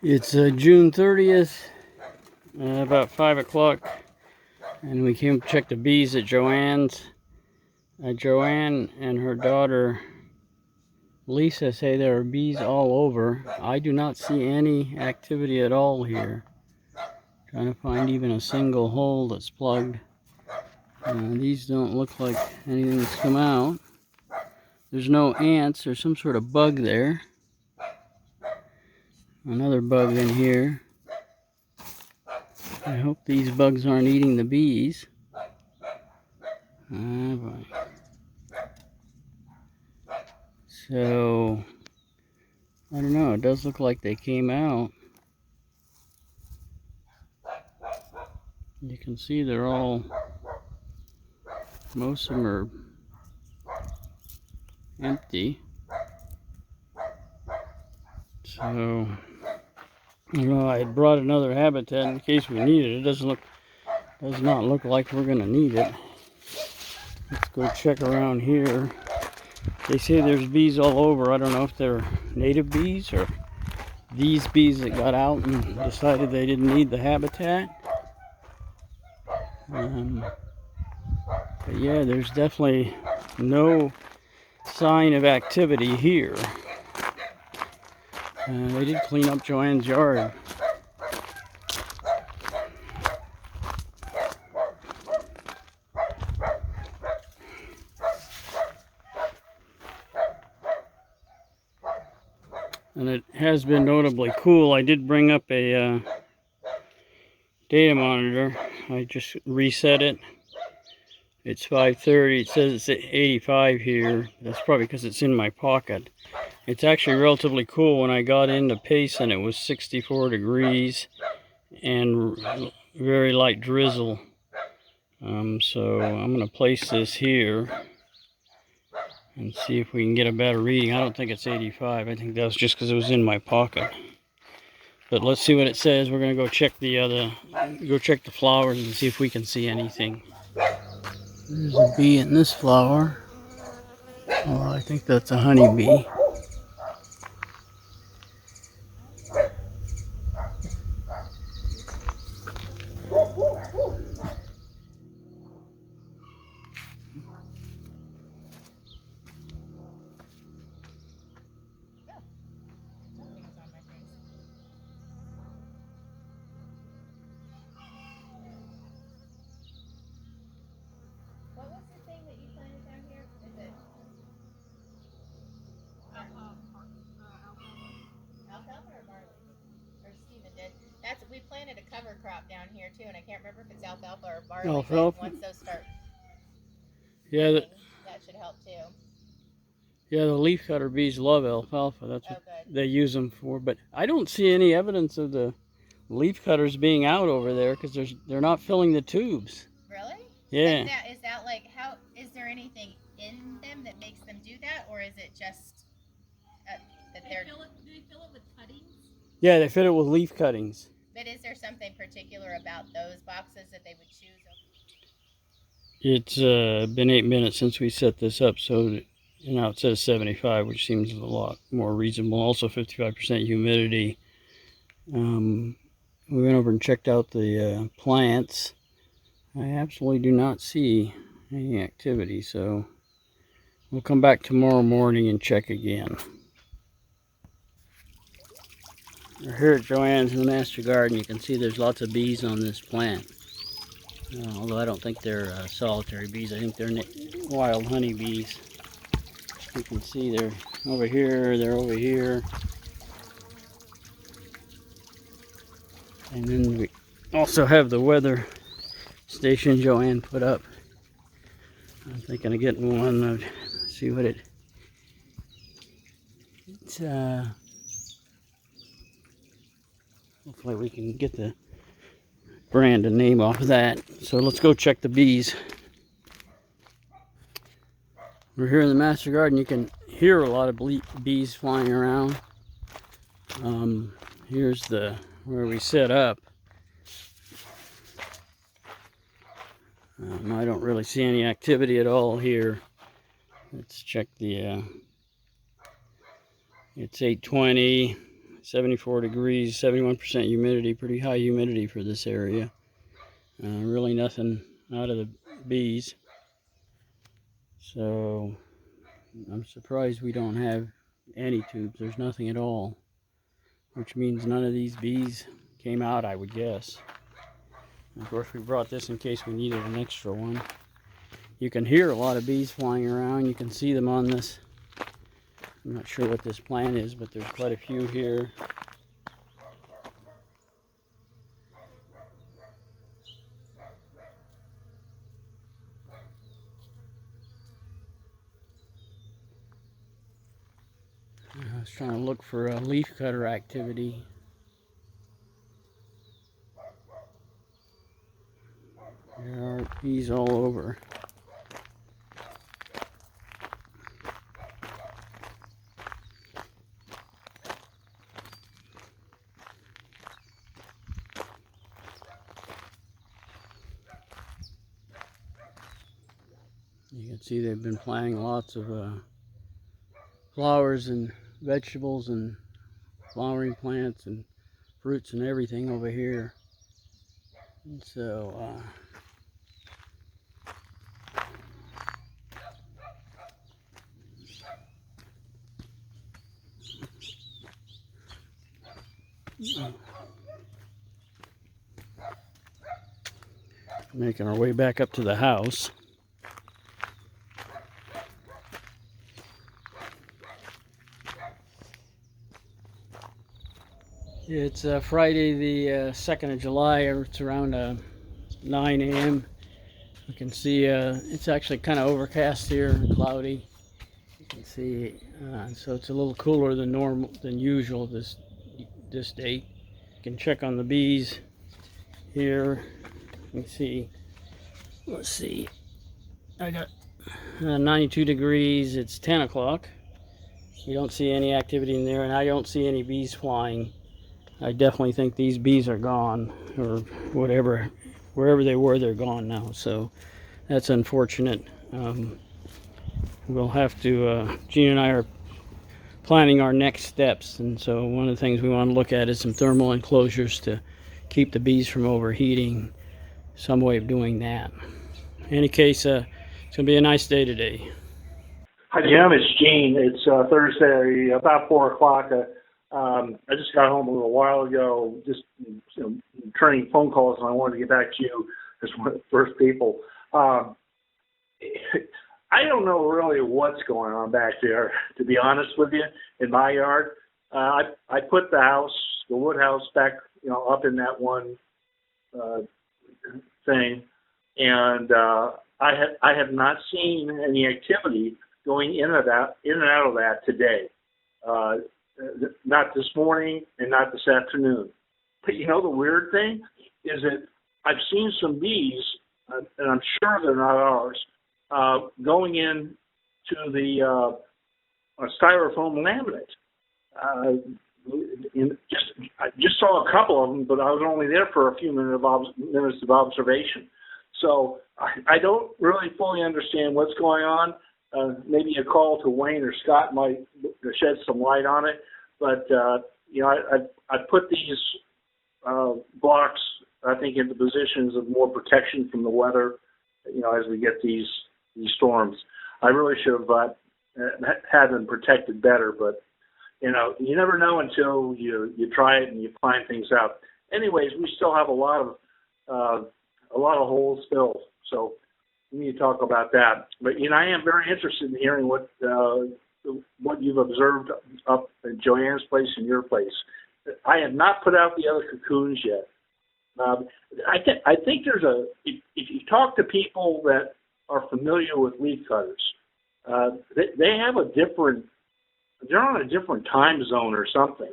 It's June 30th, about 5 o'clock, and we came to check the bees at Joanne's. Joanne and her daughter Lisa say there are bees all over. I do not see any activity at all here. Trying to find even a single hole that's plugged. These don't look like anything's come out. There's no ants. There's some sort of bug there. Another bug in here. I hope these bugs aren't eating the bees. So, I don't know. It does look like they came out. You can see they're all, most of them are empty. So, I don't know. I had brought another habitat in case we need it. It does not look like we're going to need it. Let's go check around here. They say there's bees all over. I don't know if they're native bees or these bees that got out and decided they didn't need the habitat. But yeah, there's definitely no sign of activity here. They did clean up Joanne's yard. And it has been notably cool. I did bring up a data monitor. I just reset it. It's 5:30. It says it's at 85 here. That's probably because it's in my pocket. It's actually relatively cool. When I got into Payson, it was 64 degrees and very light drizzle. So I'm going to place this here and see if we can get a better reading. I don't think it's 85. I think that was just because it was in my pocket. But let's see what it says. We're going to go check the flowers and see if we can see anything. There's a bee in this flower. Oh, I think that's a honeybee. What was the thing that you planted down here? Is it alfalfa or barley? Or Steven did. We planted a cover crop down here too, and I can't remember if it's alfalfa or barley. Alfalfa. But once those start, Yeah, that should help too. Yeah, the leafcutter bees love alfalfa. That's what good. they use them for. But I don't see any evidence of the leafcutters being out over there because they're not filling the tubes. Really? Yeah. Is that like how? Is there anything in them that makes them do that, or is it just that they're? Do they fill it with cuttings? Yeah, they fill it with leaf cuttings. But is there something particular about those boxes that they would choose? It's been 8 minutes since we set this up, so now it says 75, which seems a lot more reasonable. Also 55% humidity. We went over and checked out the plants. I absolutely do not see any activity, so we'll come back tomorrow morning and check again. We're here at Joanne's in the master garden. You can see there's lots of bees on this plant. Although I don't think they're solitary bees. I think they're wild honey bees. You can see they're over here, they're over here. And then we also have the weather station Joanne put up. I'm thinking of getting one. See what it's hopefully we can get the brand and name off of that. So let's go check the bees. We're here in the master garden. You can hear a lot of bees flying around. Here's where we set up. I don't really see any activity at all here. Let's check the it's 8:20. 74 degrees, 71% humidity, pretty high humidity for this area. Really nothing out of the bees. So I'm surprised we don't have any tubes. There's nothing at all, which means none of these bees came out, I would guess. Of course, we brought this in case we needed an extra one. You can hear a lot of bees flying around. You can see them on this. I'm not sure what this plant is, but there's quite a few here. I was trying to look for a leaf cutter activity. There are bees all over. You can see they've been planting lots of flowers and vegetables and flowering plants and fruits and everything over here. And so making our way back up to the house. It's Friday the 2nd of July. It's around 9 a.m. You can see it's actually kind of overcast here and cloudy. You can see, so it's a little cooler than usual this date. You can check on the bees here. You can see, let's see, I got 92 degrees. It's 10 o'clock. You don't see any activity in there, and I don't see any bees flying. I definitely think these bees are gone, or whatever, wherever they were, they're gone now. So that's unfortunate. We'll have to, Gene and I are planning our next steps, and so one of the things we want to look at is some thermal enclosures to keep the bees from overheating, some way of doing that. In any case, it's going to be a nice day today. Hi, Jim. It's Gene. It's Thursday, about 4 o'clock. I just got home a little while ago, just returning phone calls, and I wanted to get back to you as one of the first people. I don't know really what's going on back there, to be honest with you, in my yard. I put the wood house back, up in that one thing, and I have not seen any activity going in and out of that today. Not this morning and not this afternoon. But the weird thing is that I've seen some bees, and I'm sure they're not ours, going in to the styrofoam laminate. I just saw a couple of them, but I was only there for a few minutes of observation. So I don't really fully understand what's going on. Maybe a call to Wayne or Scott might shed some light on it. But, I put these blocks, I think, into positions of more protection from the weather, as we get these storms. I really should have had them protected better, but, you never know until you try it and you find things out. Anyways, we still have a lot of holes filled, so we need to talk about that. But I am very interested in hearing what you've observed up at Joanne's place and your place. I have not put out the other cocoons yet. I think there's if you talk to people that are familiar with leaf cutters, they have they're on a different time zone or something.